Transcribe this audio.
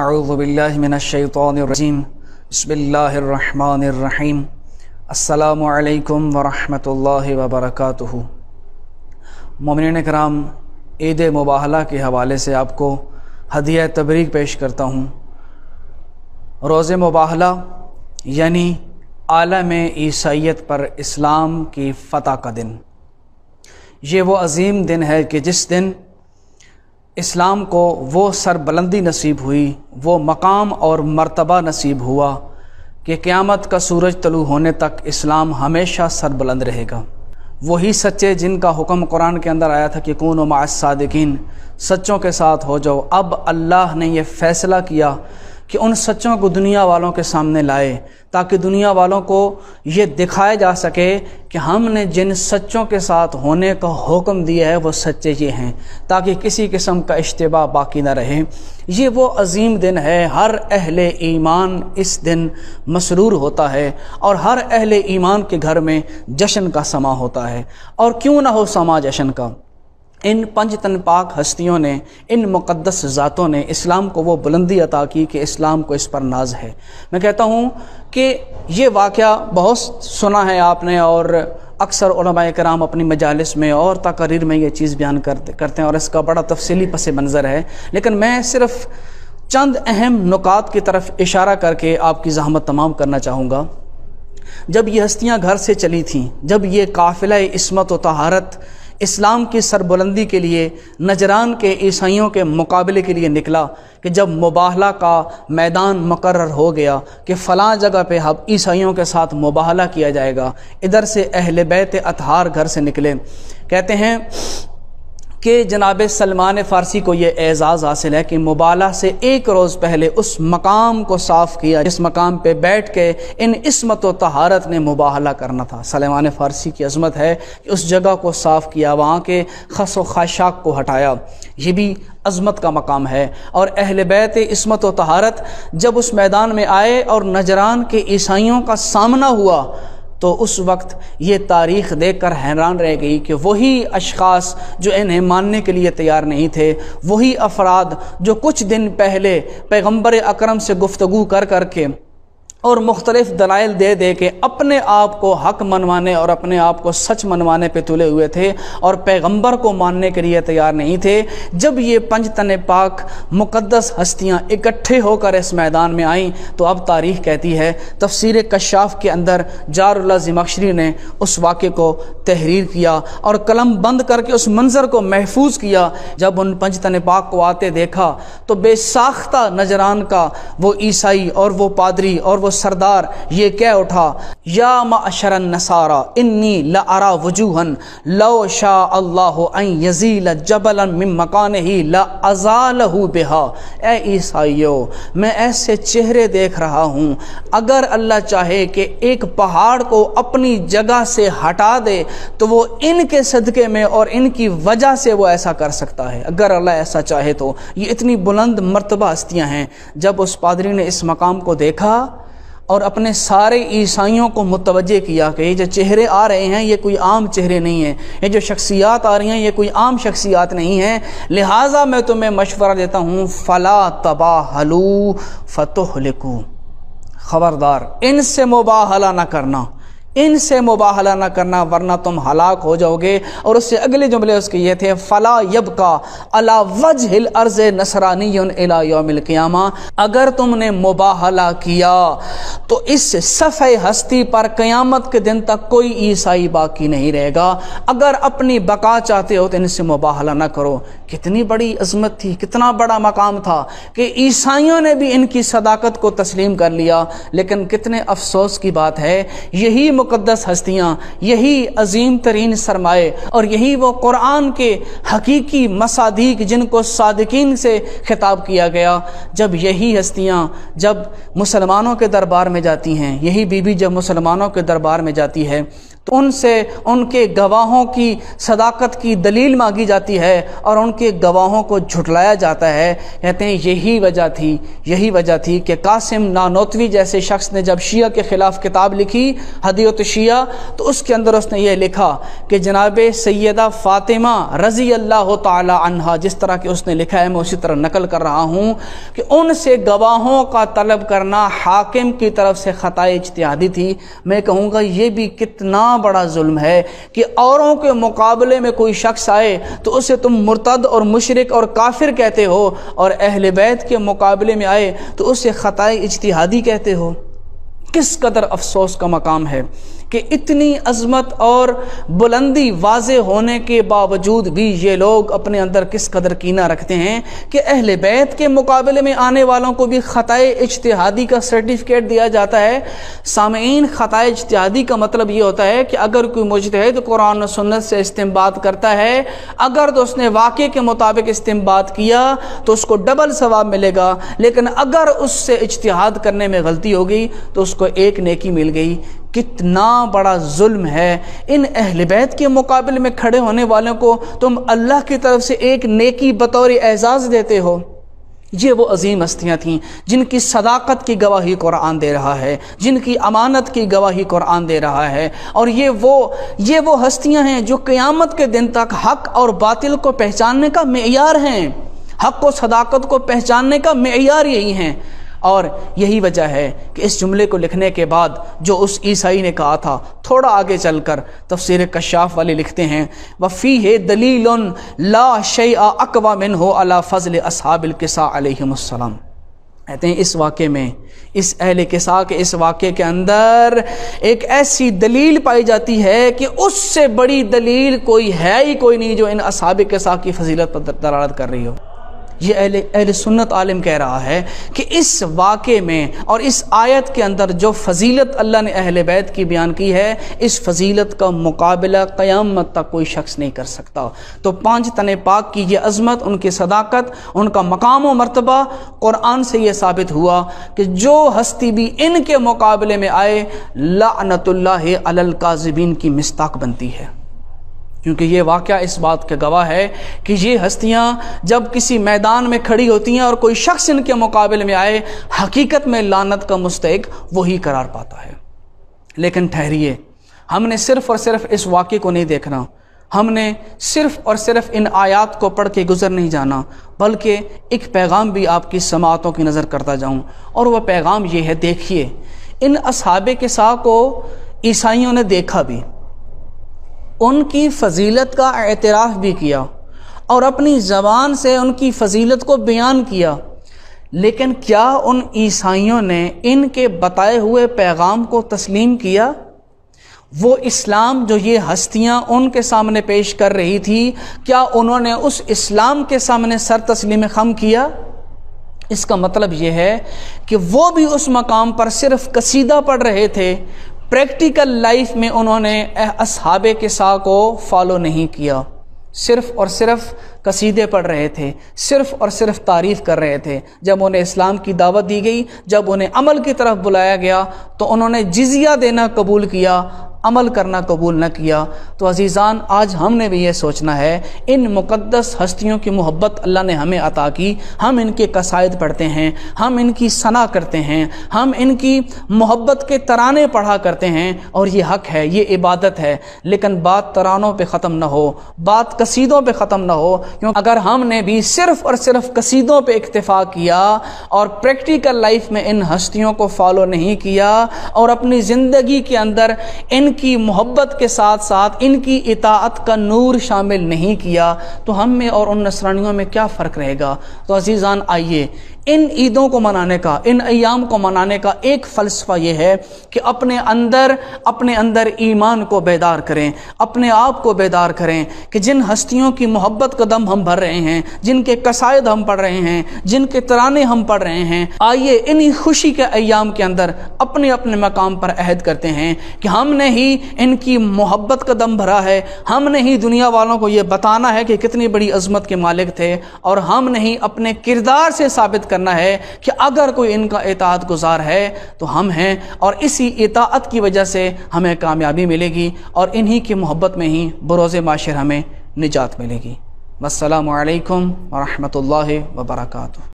اعوذ باللہ من الشیطان الرجیم بسم اللہ الرحمن الرحیم السلام علیکم ورحمۃ اللہ وبرکاتہ۔ مومنین کرام، عید مباہلہ کے حوالے سے آپ کو ہدیہ تبریک پیش کرتا ہوں۔ روز مباہلہ یعنی عالم عیسائیت پر اسلام کی فتح کا دن۔ یہ وہ عظیم دن ہے کہ جس دن اسلام کو وہ سربلندی نصیب ہوئی، وہ مقام اور مرتبہ نصیب ہوا کہ قیامت کا سورج طلوع ہونے تک اسلام ہمیشہ سربلند رہے گا۔ وہی سچے جن کا حکم قرآن کے اندر آیا تھا کہ کونوا مع الصادقین، سچوں کے ساتھ ہو جاؤ۔ اب اللہ نے یہ فیصلہ کیا کہ ان سچوں کو دنیا والوں کے سامنے لائے تاکہ دنیا والوں کو یہ دکھایا جا سکے کہ ہم نے جن سچوں کے ساتھ ہونے کا حکم دیا ہے وہ سچے یہ ہیں، تاکہ کسی قسم کا اشتباہ باقی نہ رہے۔ یہ وہ عظیم دن ہے، ہر اہل ایمان اس دن مسرور ہوتا ہے اور ہر اہل ایمان کے گھر میں جشن کا سما ہوتا ہے۔ اور کیوں نہ ہو سما جشن کا، ان پنج تن پاک ہستیوں نے، ان مقدس ذاتوں نے اسلام کو وہ بلندی عطا کی کہ اسلام کو اس پر ناز ہے۔ میں کہتا ہوں کہ یہ واقعہ بہت سنا ہے آپ نے، اور اکثر علماء کرام اپنی مجالس میں اور تقاریر میں یہ چیز بیان کرتے ہیں اور اس کا بڑا تفصیلی پس منظر ہے، لیکن میں صرف چند اہم نکات کی طرف اشارہ کر کے آپ کی زحمت تمام کرنا چاہوں گا۔ جب یہ ہستیاں گھر سے چلی تھیں، جب یہ قافلہ عصمت و طہارت اسلام کی سربلندی کے لیے نجران کے عیسائیوں کے مقابلے کے لیے نکلا، کہ جب مباہلہ کا میدان مقرر ہو گیا کہ فلاں جگہ پہ اب عیسائیوں کے ساتھ مباہلہ کیا جائے گا، ادھر سے اہل بیت اطہار گھر سے نکلے۔ کہتے ہیں کہ جناب سلمان فارسی کو یہ اعزاز حاصل ہے کہ مباہلہ سے ایک روز پہلے اس مقام کو صاف کیا جس مقام پہ بیٹھ کے ان عصمت و طہارت نے مباہلہ کرنا تھا۔ سلمان فارسی کی عظمت ہے کہ اس جگہ کو صاف کیا، وہاں کے خس و خاشاک کو ہٹایا، یہ بھی عظمت کا مقام ہے۔ اور اہل بیت عصمت و طہارت جب اس میدان میں آئے اور نجران کے عیسائیوں کا سامنا ہوا تو اس وقت یہ تاریخ دیکھ کر حیران رہ گئی کہ وہی اشخاص جو انہیں ماننے کے لیے تیار نہیں تھے، وہی افراد جو کچھ دن پہلے پیغمبر اکرم سے گفتگو کر کے اور مختلف دلائل دے کے اپنے آپ کو حق منوانے اور اپنے آپ کو سچ منوانے پہ تلے ہوئے تھے اور پیغمبر کو ماننے کے لیے تیار نہیں تھے، جب یہ پنج تن پاک مقدس ہستیاں اکٹھے ہو کر اس میدان میں آئیں تو اب تاریخ کہتی ہے، تفسیر کشاف کے اندر جار اللہ زمخشری نے اس واقعے کو تحریر کیا اور قلم بند کر کے اس منظر کو محفوظ کیا۔ جب ان پنج تن پاک کو آتے دیکھا تو بے ساختہ نجران کا وہ عیسائی اور وہ پادری اور وہ سردار یہ کہہ اٹھا، یا معشر النصارى انی لارا وجوہا لو شاء اللہ ان یزیل جبلا من مکانہ لازالہ بہا۔ اے عیسائیو، میں ایسے چہرے دیکھ رہا ہوں، اگر اللہ چاہے کہ ایک پہاڑ کو اپنی جگہ سے ہٹا دے تو وہ ان کے صدقے میں اور ان کی وجہ سے وہ ایسا کر سکتا ہے، اگر اللہ ایسا چاہے تو۔ یہ اتنی بلند مرتبہ ہستیاں ہیں۔ جب اس پادری نے اس مقام کو دیکھا اور اپنے سارے عیسائیوں کو متوجہ کیا کہ یہ جو چہرے آ رہے ہیں یہ کوئی عام چہرے نہیں ہیں، یہ جو شخصیات آ رہی ہیں یہ کوئی عام شخصیات نہیں ہیں، لہٰذا میں تمہیں مشورہ دیتا ہوں فلا تباہلوا فتہلکوا، خبردار ان سے مباہلہ نہ کرنا، ان سے مباہلہ نہ کرنا ورنہ تم ہلاک ہو جاؤ گے۔ اور اس سے اگلے جملے اس کے یہ تھے، فلا یبقى علی وجہ الارض نصرانی الی یوم القیامہ، اگر تم نے مباہلہ کیا تو اس صفحہ ہستی پر قیامت کے دن تک کوئی عیسائی باقی نہیں رہے گا۔ اگر اپنی بقا چاہتے ہو تو ان سے مباہلہ نہ کرو۔ کتنی بڑی عظمت تھی، کتنا بڑا مقام تھا کہ عیسائیوں نے بھی ان کی صداقت کو تسلیم کر لیا، لیکن کتنے افسوس کی بات ہے، یہی مقدس ہستیاں، یہی عظیم ترین سرمائے اور یہی وہ قرآن کے حقیقی مصادیق جن کو صادقین سے خطاب کیا گیا، جب یہی ہستیاں جب مسلمانوں کے دربار میں جاتی ہیں، یہی بی بی جب مسلمانوں کے دربار میں جاتی ہے تو ان سے ان کے گواہوں کی صداقت کی دلیل مانگی جاتی ہے اور ان کے گواہوں کو جھٹلایا جاتا ہے۔ کہتے ہیں یہی وجہ تھی کہ قاسم نانوتوی جیسے شخص نے جب شیعہ کے خلاف کتاب لکھی ہدیۃ الشیعہ، تو اس کے اندر اس نے یہ لکھا کہ جناب سیدہ فاطمہ رضی اللہ تعالی عنہا، جس طرح کہ اس نے لکھا ہے میں اسی طرح نقل کر رہا ہوں، کہ ان سے گواہوں کا طلب کرنا حاکم کی طرف سے خطا اجتہادی تھی۔ میں کہوں گا یہ بھی کتنا بڑا ظلم ہے کہ اوروں کے مقابلے میں کوئی شخص آئے تو اسے تم مرتد اور مشرک اور کافر کہتے ہو، اور اہل بیت کے مقابلے میں آئے تو اسے خطا اجتہادی کہتے ہو۔ کس قدر افسوس کا مقام ہے کہ اتنی عظمت اور بلندی واضح ہونے کے باوجود بھی یہ لوگ اپنے اندر کس قدر کینہ رکھتے ہیں کہ اہل بیت کے مقابلے میں آنے والوں کو بھی خطا اجتہادی کا سرٹیفکیٹ دیا جاتا ہے۔ سامعین، خطا اجتہادی کا مطلب یہ ہوتا ہے کہ اگر کوئی مجتہد قرآن و سنت سے استنباط کرتا ہے، اگر تو اس نے واقعے کے مطابق استنباط کیا تو اس کو ڈبل ثواب ملے گا، لیکن اگر اس سے اجتہاد کرنے میں غلطی ہو گئی تو اس کو ایک نیکی مل گئی۔ کتنا بڑا ظلم ہے، ان اہل بیت کے مقابلے میں کھڑے ہونے والوں کو تم اللہ کی طرف سے ایک نیکی بطور اعزاز دیتے ہو۔ یہ وہ عظیم ہستیاں تھیں جن کی صداقت کی گواہی قرآن دے رہا ہے، جن کی امانت کی گواہی قرآن دے رہا ہے، اور یہ وہ ہستیاں ہیں جو قیامت کے دن تک حق اور باطل کو پہچاننے کا معیار ہیں۔ حق و صداقت کو پہچاننے کا معیار یہی ہیں، اور یہی وجہ ہے کہ اس جملے کو لکھنے کے بعد جو اس عیسائی نے کہا تھا، تھوڑا آگے چل کر تفسیر کشاف والے لکھتے ہیں وَفِيهِ دَلِيلٌ لَا شَيْءَ أَقْوَى مِنْهُ عَلَى فَضْلِ أَصْحَابِ الْكِسَاءِ عَلَيْهِمُ السَّلَامُ۔ کہتے ہیں اس واقعے میں، اس اہل کساء کے اس واقعے کے اندر ایک ایسی دلیل پائی جاتی ہے کہ اس سے بڑی دلیل کوئی ہے ہی کوئی نہیں جو ان اصحاب کساء کی فضیلت پر دلالت کر رہی ہو۔ یہ اہل سنت عالم کہہ رہا ہے کہ اس واقعے میں اور اس آیت کے اندر جو فضیلت اللہ نے اہل بیت کی بیان کی ہے، اس فضیلت کا مقابلہ قیامت تک کوئی شخص نہیں کر سکتا۔ تو پانچ تن پاک کی یہ عظمت، ان کی صداقت، ان کا مقام و مرتبہ، قرآن سے یہ ثابت ہوا کہ جو ہستی بھی ان کے مقابلے میں آئے، لعنت اللہ علی الکاذبین کی مصداق بنتی ہے، کیونکہ یہ واقعہ اس بات کا گواہ ہے کہ یہ ہستیاں جب کسی میدان میں کھڑی ہوتی ہیں اور کوئی شخص ان کے مقابلے میں آئے، حقیقت میں لعنت کا مستحق وہی قرار پاتا ہے۔ لیکن ٹھہریے، ہم نے صرف اور صرف اس واقعے کو نہیں دیکھنا، ہم نے صرف اور صرف ان آیات کو پڑھ کے گزر نہیں جانا، بلکہ ایک پیغام بھی آپ کی سماعتوں کی نظر کرتا جاؤں، اور وہ پیغام یہ ہے، دیکھیے ان اصحاب کساء کو عیسائیوں نے دیکھا بھی، ان کی فضیلت کا اعتراف بھی کیا اور اپنی زبان سے ان کی فضیلت کو بیان کیا، لیکن کیا ان عیسائیوں نے ان کے بتائے ہوئے پیغام کو تسلیم کیا؟ وہ اسلام جو یہ ہستیاں ان کے سامنے پیش کر رہی تھی، کیا انہوں نے اس اسلام کے سامنے سر تسلیم خم کیا؟ اس کا مطلب یہ ہے کہ وہ بھی اس مقام پر صرف قصیدہ پڑھ رہے تھے، پریکٹیکل لائف میں انہوں نے اصحاب کساء کو فالو نہیں کیا، صرف اور صرف قصیدے پڑھ رہے تھے، صرف اور صرف تعریف کر رہے تھے۔ جب انہیں اسلام کی دعوت دی گئی، جب انہیں عمل کی طرف بلایا گیا تو انہوں نے جزیہ دینا قبول کیا، عمل کرنا قبول نہ کیا۔ تو عزیزان، آج ہم نے بھی یہ سوچنا ہے، ان مقدس ہستیوں کی محبت اللہ نے ہمیں عطا کی، ہم ان کے قصائد پڑھتے ہیں، ہم ان کی ثنا کرتے ہیں، ہم ان کی محبت کے ترانے پڑھا کرتے ہیں، اور یہ حق ہے، یہ عبادت ہے، لیکن بات ترانوں پہ ختم نہ ہو، بات قصیدوں پہ ختم نہ ہو، کیونکہ اگر ہم نے بھی صرف اور صرف قصیدوں پہ اکتفا کیا اور پریکٹیکل لائف میں ان ہستیوں کو فالو نہیں کیا اور اپنی زندگی کے اندر ان کی محبت کے ساتھ ساتھ ان کی اطاعت کا نور شامل نہیں کیا، تو ہم میں اور ان نصرانیوں میں کیا فرق رہے گا؟ تو عزیزان، آئیے ان عیدوں کو منانے کا، ان ایام کو منانے کا ایک فلسفہ یہ ہے کہ اپنے اندر ایمان کو بیدار کریں، اپنے آپ کو بیدار کریں کہ جن ہستیوں کی محبت کا دم ہم بھر رہے ہیں، جن کے قصائد ہم پڑھ رہے ہیں، جن کے ترانے ہم پڑھ رہے ہیں، آئیے انہی خوشی کے ایام کے اندر اپنے اپنے مقام پر عہد کرتے ہیں کہ ہم نے ہی ان کی محبت کا دم بھرا ہے، ہم نے ہی دنیا والوں کو یہ بتانا ہے کہ کتنی بڑی عظمت کے مالک تھے، اور ہم نے ہی اپنے کردار سے ثابت کرنا ہے کہ اگر کوئی ان کا اطاعت گزار ہے تو ہم ہیں، اور اسی اطاعت کی وجہ سے ہمیں کامیابی ملے گی، اور انہی کی محبت میں ہی بروز معاشر ہمیں نجات ملے گی۔ والسلام علیکم ورحمۃ اللہ وبرکاتہ.